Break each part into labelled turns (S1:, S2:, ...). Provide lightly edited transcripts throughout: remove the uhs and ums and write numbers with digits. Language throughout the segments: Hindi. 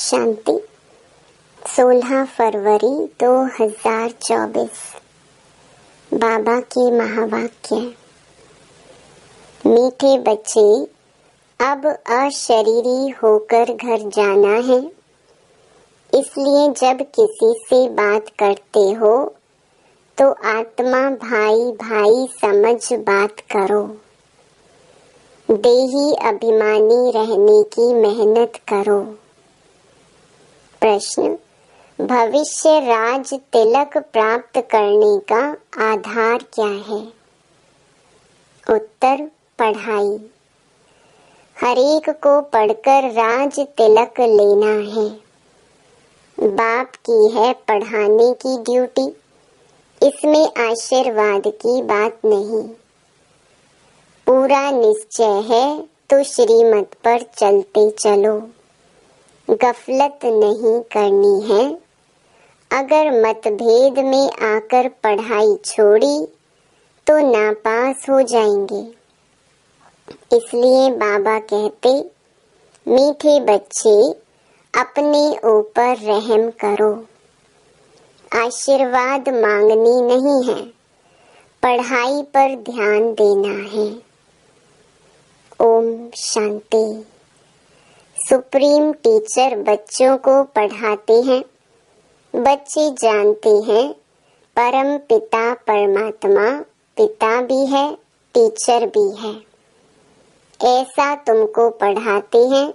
S1: शांति 16 फरवरी 2024। बाबा के महावाक्य। मीठे बच्चे, अब अशरीरी होकर घर जाना है, इसलिए जब किसी से बात करते हो तो आत्मा भाई भाई समझ बात करो। देही अभिमानी रहने की मेहनत करो। प्रश्न: भविष्य राज तिलक प्राप्त करने का आधार क्या है? उत्तर: पढ़ाई। हरेक को पढ़कर राज तिलक लेना है। बाप की है पढ़ाने की ड्यूटी, इसमें आशीर्वाद की बात नहीं। पूरा निश्चय है तो श्रीमत पर चलते चलो, गफलत नहीं करनी है। अगर मतभेद में आकर पढ़ाई छोड़ी तो नापास हो जाएंगे। इसलिए बाबा कहते, मीठे बच्चे, अपने ऊपर रहम करो। आशीर्वाद मांगनी नहीं है, पढ़ाई पर ध्यान देना है। ओम शांति। सुप्रीम टीचर बच्चों को पढ़ाते हैं। बच्चे जानते हैं परम पिता परमात्मा पिता भी है, टीचर भी है। ऐसा तुमको पढ़ाते हैं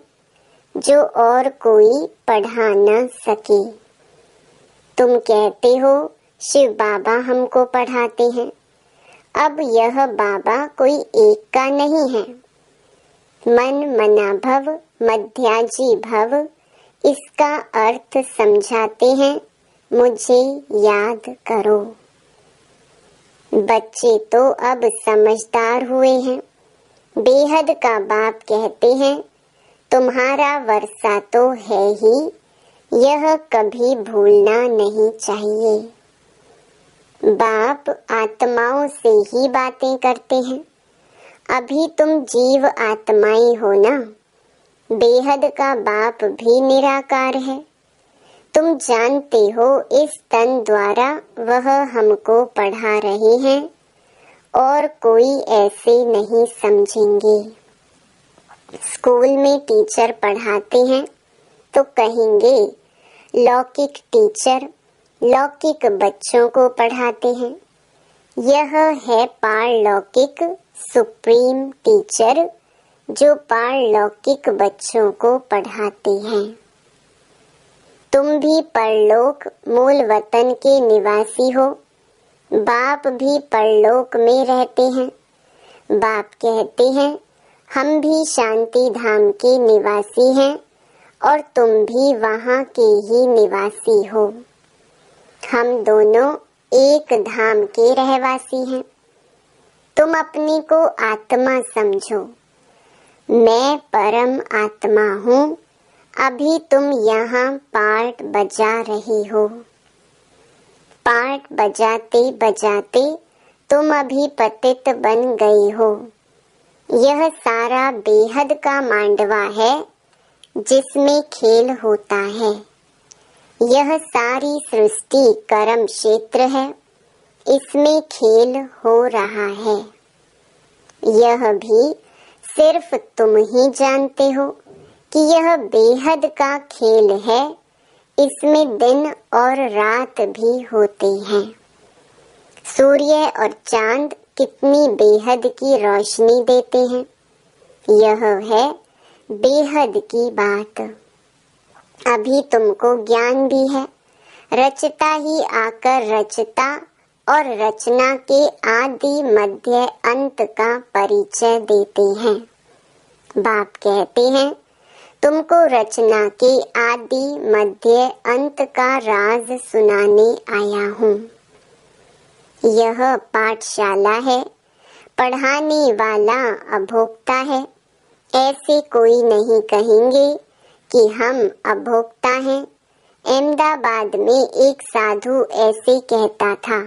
S1: जो और कोई पढ़ा न सके। तुम कहते हो शिव बाबा हमको पढ़ाते हैं। अब यह बाबा कोई एक का नहीं है। मन मना भव मध्याजी भव, इसका अर्थ समझाते हैं, मुझे याद करो। बच्चे तो अब समझदार हुए हैं। बेहद का बाप कहते हैं, तुम्हारा वर्षा तो है ही, यह कभी भूलना नहीं चाहिए। बाप आत्माओं से ही बातें करते हैं। अभी तुम जीव आत्माई हो ना। बेहद का बाप भी निराकार है। तुम जानते हो इस तन द्वारा वह हमको पढ़ा रहे हैं और कोई ऐसे नहीं समझेंगे। स्कूल में टीचर पढ़ाते हैं तो कहेंगे लौकिक टीचर लौकिक बच्चों को पढ़ाते हैं। यह है पारलौकिक सुप्रीम टीचर जो पारलौकिक बच्चों को पढ़ाते हैं। तुम भी परलोक मूल वतन के निवासी हो। बाप भी परलोक में रहते हैं। बाप कहते हैं, हम भी शांति धाम के निवासी हैं और तुम भी वहाँ के ही निवासी हो। हम दोनों एक धाम के रहवासी हैं। तुम अपने को आत्मा समझो। मैं परम आत्मा हूँ। अभी तुम यहाँ पार्ट बजा रही हो। पार्ट बजाते बजाते तुम अभी पतित बन गई हो। यह सारा बेहद का मांडवा है जिसमें खेल होता है। यह सारी सृष्टि कर्म क्षेत्र है, इसमें खेल हो रहा है। यह भी सिर्फ तुम ही जानते हो कि यह बेहद का खेल है। इसमें दिन और रात भी होते हैं। सूर्य और चांद कितनी बेहद की रोशनी देते हैं। यह है बेहद की बात। अभी तुमको ज्ञान भी है। रचता ही आकर रचता और रचना के आदि मध्य अंत का परिचय देते हैं। बाप कहते हैं, तुमको रचना के आदि मध्य अंत का राज सुनाने आया हूँ। यह पाठशाला है, पढ़ाने वाला अभोक्ता है। ऐसे कोई नहीं कहेंगे कि हम अभोक्ता हैं। अहमदाबाद में एक साधु ऐसे कहता था,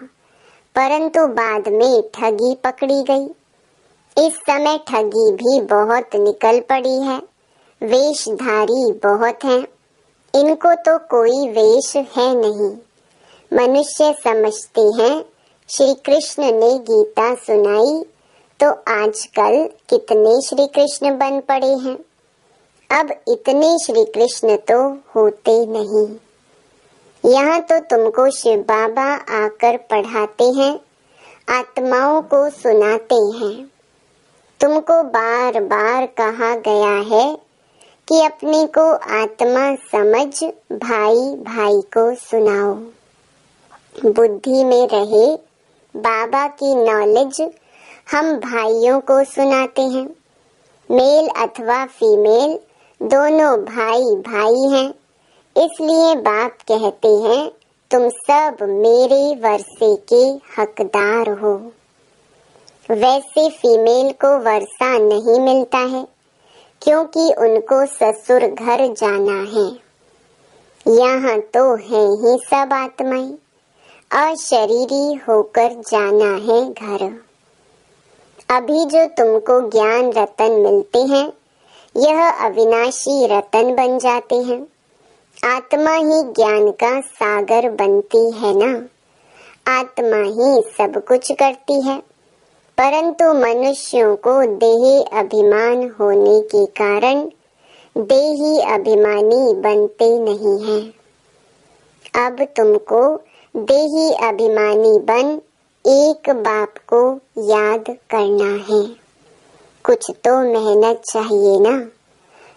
S1: परंतु बाद में ठगी पकड़ी गई। इस समय ठगी भी बहुत निकल पड़ी है। वेशधारी बहुत हैं। इनको तो कोई वेश है नहीं। मनुष्य समझते हैं श्री कृष्ण ने गीता सुनाई तो आजकल कितने श्री कृष्ण बन पड़े हैं। अब इतने श्री कृष्ण तो होते नहीं। यहाँ तो तुमको शिव बाबा आकर पढ़ाते हैं, आत्माओं को सुनाते हैं। तुमको बार बार कहा गया है कि अपने को आत्मा समझ भाई भाई को सुनाओ। बुद्धि में रहे बाबा की नॉलेज हम भाइयों को सुनाते हैं। मेल अथवा फीमेल दोनों भाई भाई हैं, इसलिए बाप कहते हैं तुम सब मेरे वर्षे के हकदार हो। वैसे फीमेल को वर्षा नहीं मिलता है क्योंकि उनको ससुर घर जाना है। यहाँ तो है ही सब आत्माएं, अशरीरी होकर जाना है घर। अभी जो तुमको ज्ञान रतन मिलते हैं यह अविनाशी रतन बन जाते हैं। आत्मा ही ज्ञान का सागर बनती है ना। आत्मा ही सब कुछ करती है, परंतु मनुष्यों को देही अभिमान होने के कारण देही अभिमानी बनते नहीं हैं। अब तुमको देही अभिमानी बन एक बाप को याद करना है। कुछ तो मेहनत चाहिए ना।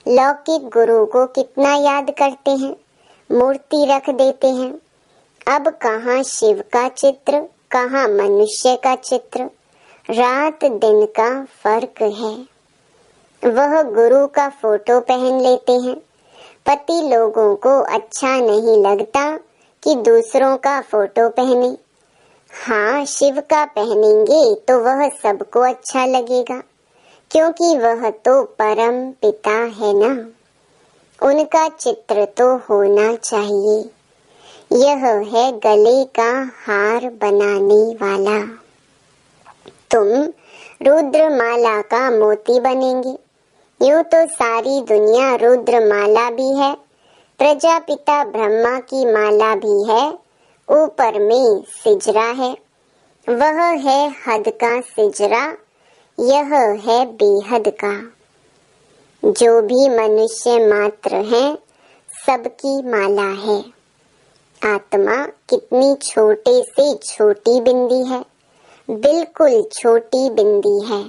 S1: लौकिक गुरु को कितना याद करते हैं, मूर्ति रख देते हैं। अब कहाँ शिव का चित्र, कहाँ मनुष्य का चित्र, रात दिन का फर्क है। वह गुरु का फोटो पहन लेते हैं। पति लोगों को अच्छा नहीं लगता कि दूसरों का फोटो पहने। हाँ, शिव का पहनेंगे तो वह सबको अच्छा लगेगा, क्योंकि वह तो परम पिता है ना। उनका चित्र तो होना चाहिए। यह है गले का हार बनाने वाला। तुम रुद्रमाला का मोती बनेंगे। यूं तो सारी दुनिया रुद्रमाला भी है, प्रजापिता ब्रह्मा की माला भी है, ऊपर में सिजरा है। वह है हद का सिजरा, यह है बेहद का। जो भी मनुष्य मात्र हैं सबकी माला है। आत्मा कितनी छोटे से छोटी बिंदी है, बिल्कुल छोटी बिंदी है।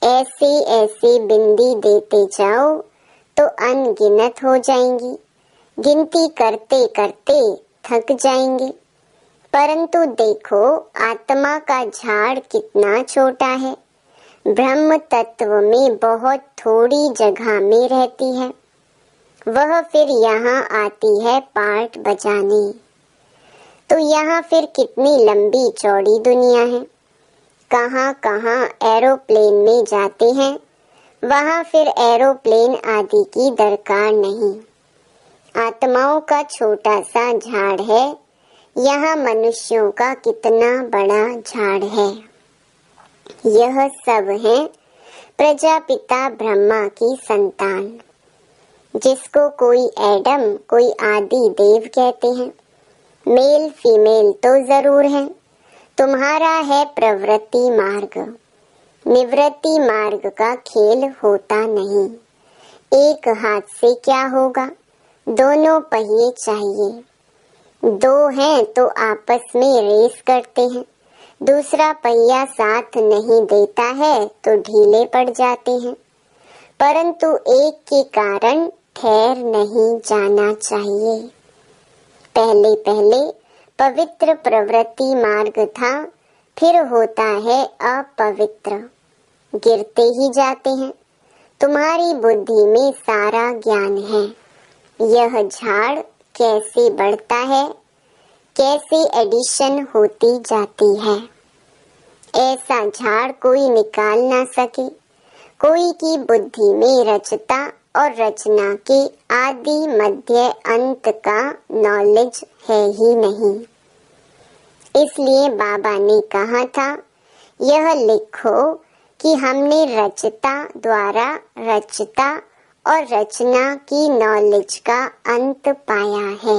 S1: ऐसे ऐसे बिंदी देते जाओ तो अनगिनत हो जाएंगी। गिनती करते करते थक जाएंगे। परंतु देखो आत्मा का झाड़ कितना छोटा है। ब्रह्म तत्व में बहुत थोड़ी जगह में रहती है। वह फिर यहाँ आती है पार्ट बजाने। तो यहाँ फिर कितनी लंबी चौड़ी दुनिया है। कहाँ कहाँ एरोप्लेन में जाते हैं, वहाँ फिर एरोप्लेन आदि की दरकार नहीं। आत्माओं का छोटा सा झाड़ है, यहाँ मनुष्यों का कितना बड़ा झाड़ है। यह सब है प्रजापिता ब्रह्मा की संतान, जिसको कोई एडम कोई आदि देव कहते हैं। मेल फीमेल तो जरूर है। तुम्हारा है प्रवृत्ति मार्ग, निवृत्ति मार्ग का खेल होता नहीं। एक हाथ से क्या होगा, दोनों पहिए चाहिए। दो हैं तो आपस में रेस करते हैं। दूसरा पहिया साथ नहीं देता है तो ढीले पड़ जाते हैं। परंतु एक के कारण ठहर नहीं जाना चाहिए। पहले पहले पवित्र प्रवृत्ति मार्ग था, फिर होता है अपवित्र, गिरते ही जाते हैं। तुम्हारी बुद्धि में सारा ज्ञान है। यह झाड़ कैसे बढ़ता है, कैसे एडिशन होती जाती है, ऐसा झाड़ कोई निकाल ना सके। कोई की बुद्धि में रचता और रचना के आदि मध्य अंत का नॉलेज है ही नहीं। इसलिए बाबा ने कहा था, यह लिखो कि हमने रचता द्वारा रचता और रचना की नॉलेज का अंत पाया है।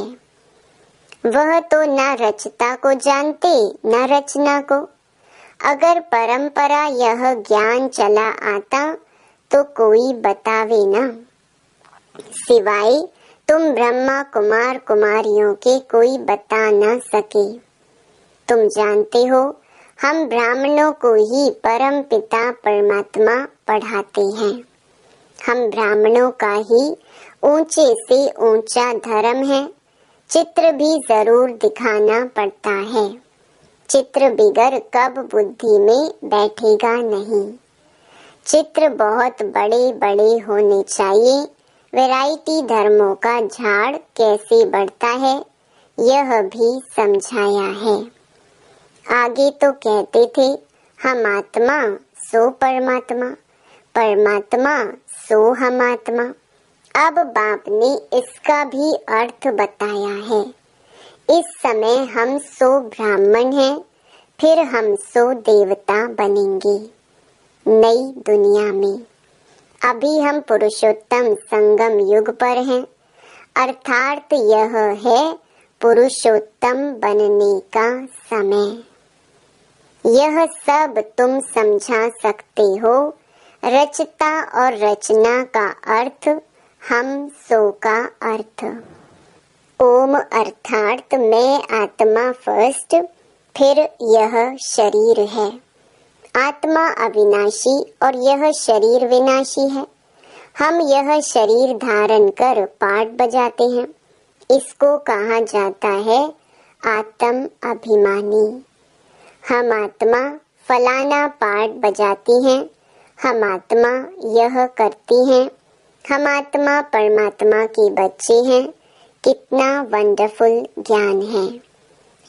S1: वह तो न रचता को जानते न रचना को। अगर परंपरा यह ज्ञान चला आता तो कोई बतावे ना, सिवाय तुम ब्रह्मा कुमार कुमारियों के कोई बता न सके। तुम जानते हो हम ब्राह्मणों को ही परम पिता परमात्मा पढ़ाते हैं। हम ब्राह्मणों का ही ऊंचे से ऊंचा धर्म है। चित्र भी जरूर दिखाना पड़ता है। चित्र बिगर कब बुद्धि में बैठेगा नहीं। चित्र बहुत बड़े बड़े होने चाहिए। वैरायटी धर्मों का झाड़ कैसे बढ़ता है यह भी समझाया है। आगे तो कहते थे हम आत्मा सो परमात्मा, परमात्मा सो हम आत्मा। अब बाप ने इसका भी अर्थ बताया है। इस समय हम सो ब्राह्मण हैं, फिर हम सो देवता बनेंगे नई दुनिया में। अभी हम पुरुषोत्तम संगम युग पर हैं, अर्थात यह है पुरुषोत्तम बनने का समय। यह सब तुम समझा सकते हो। रचता और रचना का अर्थ, हम सो का अर्थ। ओम अर्थात मैं आत्मा फर्स्ट, फिर यह शरीर है। आत्मा अविनाशी और यह शरीर विनाशी है। हम यह शरीर धारण कर पाठ बजाते हैं। इसको कहा जाता है आत्म अभिमानी। हम आत्मा फलाना पाठ बजाती हैं। हम आत्मा यह करती हैं। हम आत्मा परमात्मा के बच्चे हैं। कितना वंडरफुल ज्ञान है।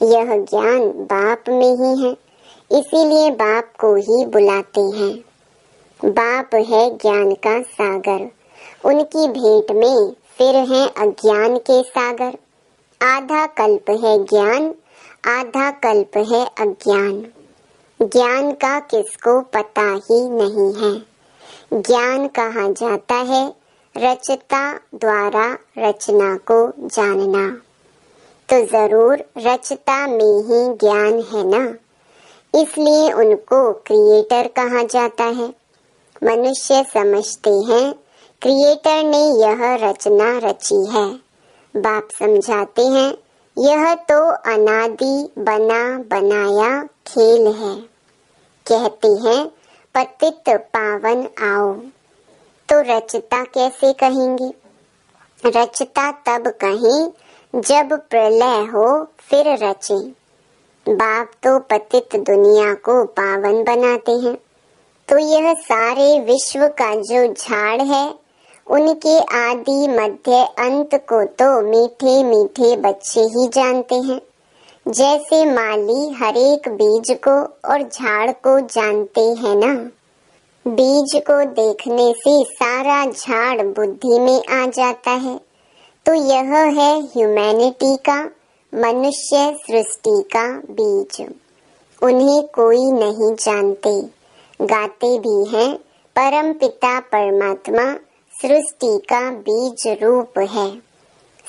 S1: यह ज्ञान बाप में ही है, इसीलिए बाप को ही बुलाते हैं। बाप है ज्ञान का सागर। उनकी भेंट में फिर है अज्ञान के सागर। आधा कल्प है ज्ञान, आधा कल्प है अज्ञान। ज्ञान का किसको पता ही नहीं है। ज्ञान कहा जाता है रचता द्वारा रचना को जानना। तो जरूर रचता में ही ज्ञान है ना, इसलिए उनको क्रिएटर कहा जाता है। मनुष्य समझते हैं क्रिएटर ने यह रचना रची है। बाप समझाते हैं यह तो अनादि बना बनाया खेल है। कहते हैं पतित पावन आओ, तो रचता कैसे कहेंगे। रचता तब कहें जब प्रलय हो फिर रचे। बाप तो पतित दुनिया को पावन बनाते हैं। तो यह सारे विश्व का जो झाड़ है उनके आदि मध्य अंत को तो मीठे मीठे बच्चे ही जानते हैं। जैसे माली हरेक बीज को और झाड़ को जानते हैं ना। बीज को देखने से सारा झाड़ बुद्धि में आ जाता है। तो यह है ह्यूमैनिटी का, मनुष्य सृष्टि का बीज। उन्हें कोई नहीं जानते, गाते भी हैं परम पिता परमात्मा सृष्टि का बीज रूप है।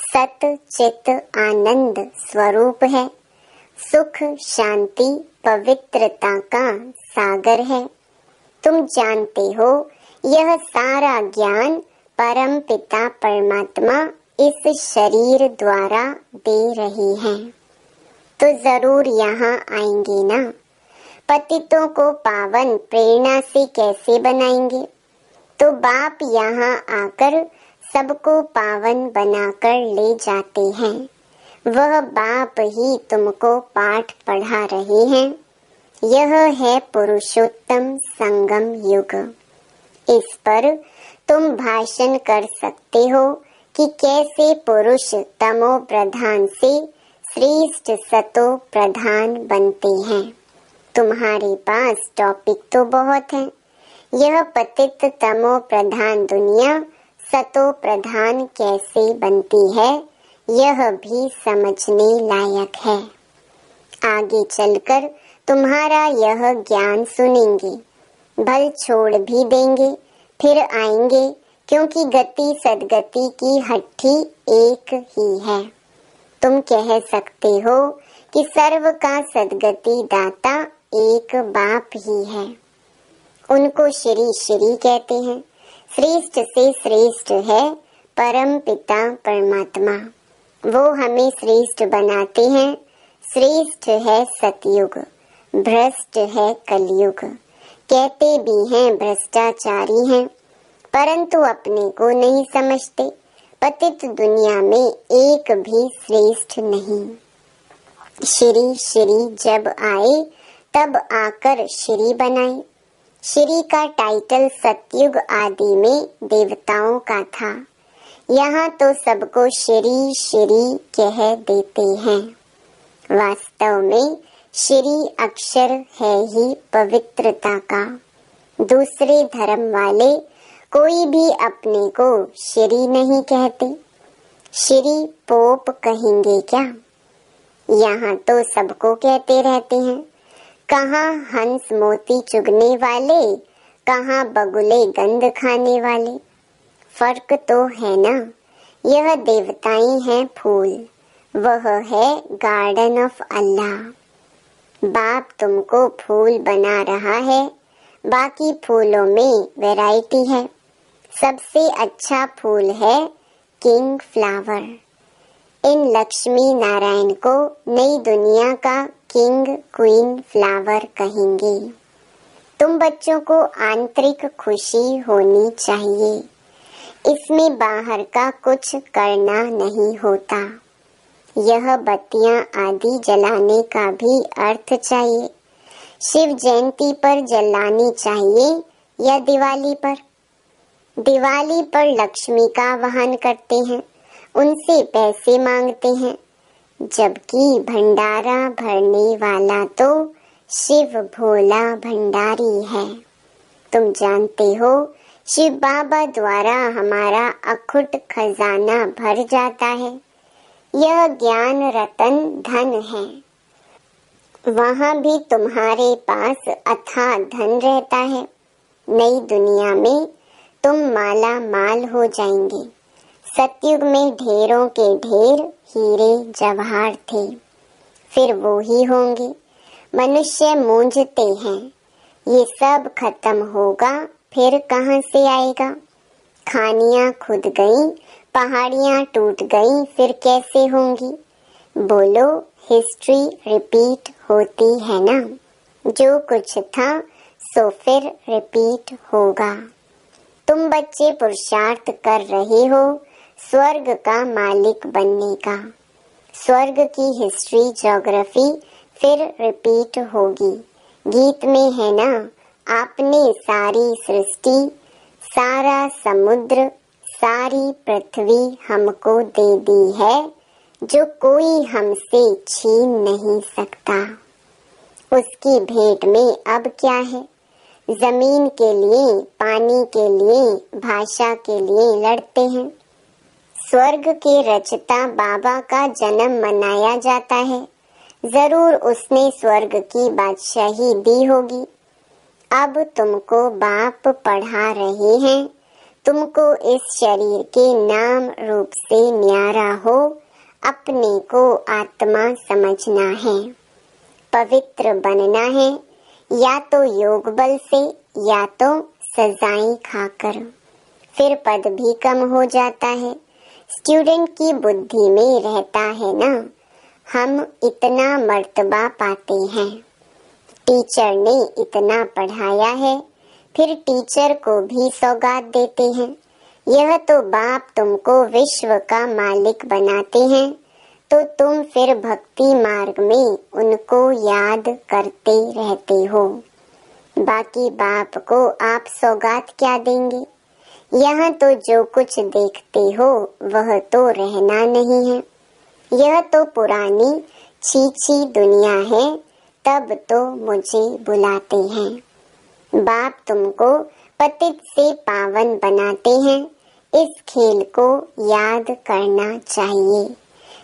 S1: सत चित आनंद स्वरूप है। सुख शांति पवित्रता का सागर है। तुम जानते हो यह सारा ज्ञान परम पिता परमात्मा इस शरीर द्वारा दे रही हैं। तो जरूर यहाँ आएंगे ना। पतितों को पावन प्रेरणा से कैसे बनाएंगे। तो बाप यहाँ आकर सबको पावन बनाकर ले जाते हैं। वह बाप ही तुमको पाठ पढ़ा रहे हैं। यह है पुरुषोत्तम संगम युग। इस पर तुम भाषण कर सकते हो कि कैसे पुरुष तमो प्रधान से श्रेष्ठ सतो प्रधान बनते हैं। तुम्हारे पास टॉपिक तो बहुत है। यह पतित तमो प्रधान दुनिया सतो प्रधान कैसे बनती है यह भी समझने लायक है। आगे चलकर तुम्हारा यह ज्ञान सुनेंगे, भल छोड़ भी देंगे, फिर आएंगे क्योंकि गति सदगति की हट्टी एक ही है। तुम कह सकते हो कि सर्व का सदगति दाता एक बाप ही है। उनको श्री श्री कहते हैं। श्रेष्ठ से श्रेष्ठ है परम पिता परमात्मा। वो हमें श्रेष्ठ बनाते हैं। श्रेष्ठ है सतयुग, भ्रष्ट है कलयुग। कहते भी हैं भ्रष्टाचारी हैं, परंतु अपने को नहीं समझते। पतित दुनिया में एक भी श्रेष्ठ नहीं। श्री श्री जब आए तब आकर श्री बनाए। श्री का टाइटल सतयुग आदि में देवताओं का था। यहाँ तो सबको श्री श्री कह देते हैं। वास्तव में श्री अक्षर है ही पवित्रता का। दूसरे धर्म वाले कोई भी अपने को श्री नहीं कहते। श्री पोप कहेंगे क्या? यहाँ तो सबको कहते रहते हैं। कहाँ हंस मोती चुगने वाले, कहाँ बगुले गंध खाने वाले। फर्क तो है ना। यह देवताएं हैं फूल, वह है गार्डन ऑफ अल्लाह। बाप तुमको फूल बना रहा है। बाकी फूलों में वैरायटी है। सबसे अच्छा फूल है किंग फ्लावर। इन लक्ष्मी नारायण को नई दुनिया का किंग क्वीन फ्लावर कहेंगे। तुम बच्चों को आंतरिक खुशी होनी चाहिए। इसमें बाहर का कुछ करना नहीं होता। यह बत्तियां आदि जलाने का भी अर्थ चाहिए। शिव जयंती पर जलानी चाहिए या दिवाली पर? दिवाली पर लक्ष्मी का वाहन करते हैं, उनसे पैसे मांगते हैं, जबकि भंडारा भरने वाला तो शिव भोला भंडारी है। तुम जानते हो शिव बाबा द्वारा हमारा अखुट खजाना भर जाता है। यह ज्ञान रतन धन है। वहाँ भी तुम्हारे पास अथाह धन रहता है। नई दुनिया में तुम माला माल हो जाएंगे। सतयुग में ढेरों के ढेर हीरे जवाहर थे, फिर वो ही होंगे। मनुष्य मूंझते हैं, ये सब खत्म होगा, फिर कहाँ से आएगा? खानियाँ खुद गईं, पहाड़ियाँ टूट गईं, फिर कैसे होंगी? बोलो, हिस्ट्री रिपीट होती है ना। जो कुछ था सो फिर रिपीट होगा। तुम बच्चे पुरुषार्थ कर रहे हो स्वर्ग का मालिक बनने का। स्वर्ग की हिस्ट्री ज्योग्राफी फिर रिपीट होगी। गीत में है ना, आपने सारी सृष्टि, सारा समुद्र, सारी पृथ्वी हमको दे दी है, जो कोई हमसे छीन नहीं सकता। उसकी भेंट में अब क्या है? जमीन के लिए, पानी के लिए, भाषा के लिए लड़ते हैं। स्वर्ग के रचता बाबा का जन्म मनाया जाता है। जरूर उसने स्वर्ग की बादशाही दी होगी। अब तुमको बाप पढ़ा रहे हैं। तुमको इस शरीर के नाम रूप से न्यारा हो अपने को आत्मा समझना है। पवित्र बनना है, या तो योग बल से या तो सजाएं खाकर। फिर पद भी कम हो जाता है। स्टूडेंट की बुद्धि में रहता है ना, हम इतना मर्तबा पाते हैं। टीचर ने इतना पढ़ाया है, फिर टीचर को भी सौगात देते हैं। यह तो बाप तुमको विश्व का मालिक बनाते हैं, तो तुम फिर भक्ति मार्ग में उनको याद करते रहते हो। बाकी बाप को आप सौगात क्या देंगे? यहाँ तो जो कुछ देखते हो वह तो रहना नहीं है। यह तो पुरानी छीछी दुनिया है, तब तो मुझे बुलाते हैं। बाप तुमको पतित से पावन बनाते हैं। इस खेल को याद करना चाहिए।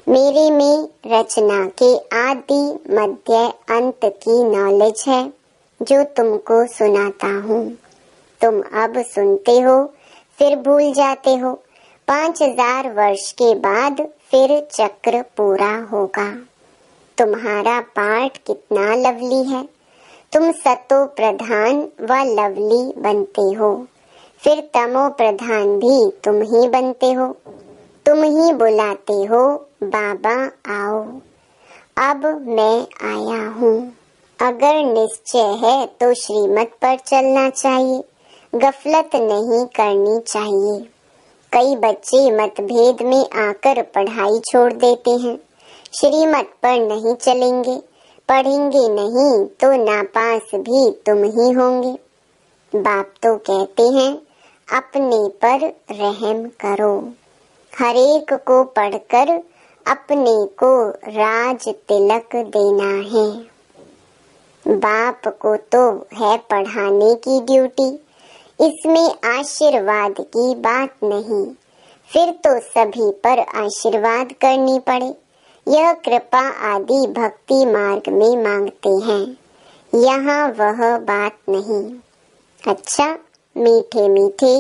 S1: मेरे में रचना के आदि मध्य अंत की नॉलेज है, जो तुमको सुनाता हूँ। तुम अब सुनते हो, फिर भूल जाते हो। 5000 वर्ष के बाद फिर चक्र पूरा होगा। तुम्हारा पाठ कितना लवली है। तुम सतो प्रधान व लवली बनते हो, फिर तमो प्रधान भी तुम ही बनते हो। तुम ही बुलाते हो, बाबा आओ, अब मैं आया हूँ। अगर निश्चय है तो श्रीमत पर चलना चाहिए, गफलत नहीं करनी चाहिए। कई बच्चे मतभेद में आकर पढ़ाई छोड़ देते हैं। श्रीमत पर नहीं चलेंगे, पढ़ेंगे नहीं तो नापास भी तुम ही होंगे। बाप तो कहते हैं अपने पर रहम करो। हरेक को पढ़कर अपने को राज तिलक देना है। बाप को तो है पढ़ाने की ड्यूटी, इसमें आशीर्वाद की बात नहीं। फिर तो सभी पर आशीर्वाद करनी पड़े। यह कृपा आदि भक्ति मार्ग में मांगते हैं, यहाँ वह बात नहीं। अच्छा, मीठे मीठे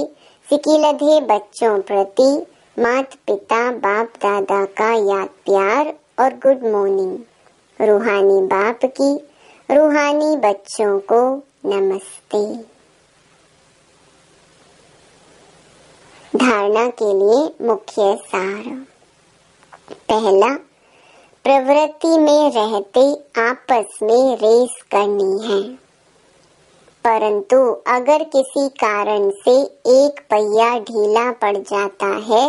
S1: सिकिलधे बच्चों प्रति माता पिता बाप दादा का याद प्यार और गुड मॉर्निंग। रूहानी बाप की रूहानी बच्चों को नमस्ते। धारणा के लिए मुख्य सार। पहला, प्रवृत्ति में रहते आपस में रेस करनी है, परंतु अगर किसी कारण से एक पहिया ढीला पड़ जाता है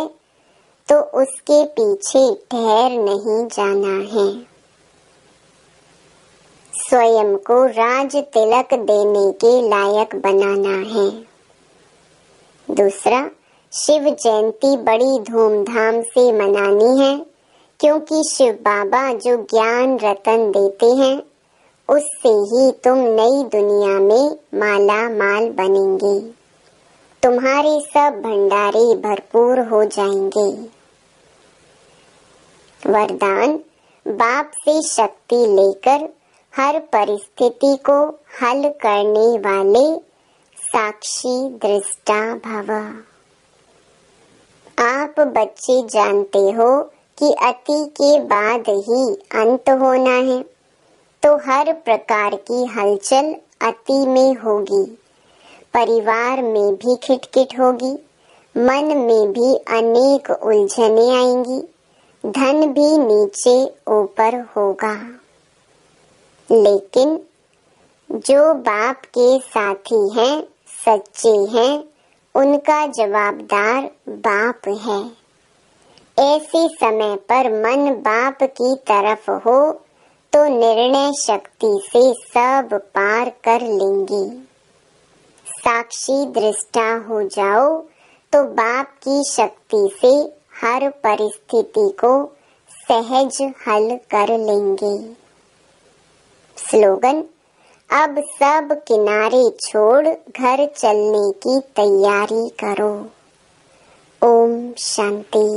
S1: तो उसके पीछे ठहर नहीं जाना है। स्वयं को राज तिलक देने के लायक बनाना है। दूसरा, शिव जयंती बड़ी धूमधाम से मनानी है, क्योंकि शिव बाबा जो ज्ञान रतन देते हैं उससे ही तुम नई दुनिया में माला माल बनेंगे। तुम्हारे सब भंडारे भरपूर हो जाएंगे। वरदान, बाप से शक्ति लेकर हर परिस्थिति को हल करने वाले साक्षी दृष्टा भव। आप बच्चे जानते हो कि अति के बाद ही अंत होना है, तो हर प्रकार की हलचल अति में होगी। परिवार में भी खिटखिट होगी, मन में भी अनेक उलझने आएंगी, धन भी नीचे ऊपर होगा। लेकिन जो बाप के साथी हैं, सच्चे हैं, उनका जवाबदार बाप है। ऐसे समय पर मन बाप की तरफ हो तो निर्णय शक्ति से सब पार कर लेंगे। साक्षी दृष्टा हो जाओ तो बाप की शक्ति से हर परिस्थिति को सहज हल कर लेंगे। स्लोगन, अब सब किनारे छोड़ घर चलने की तैयारी करो। ओम शांति।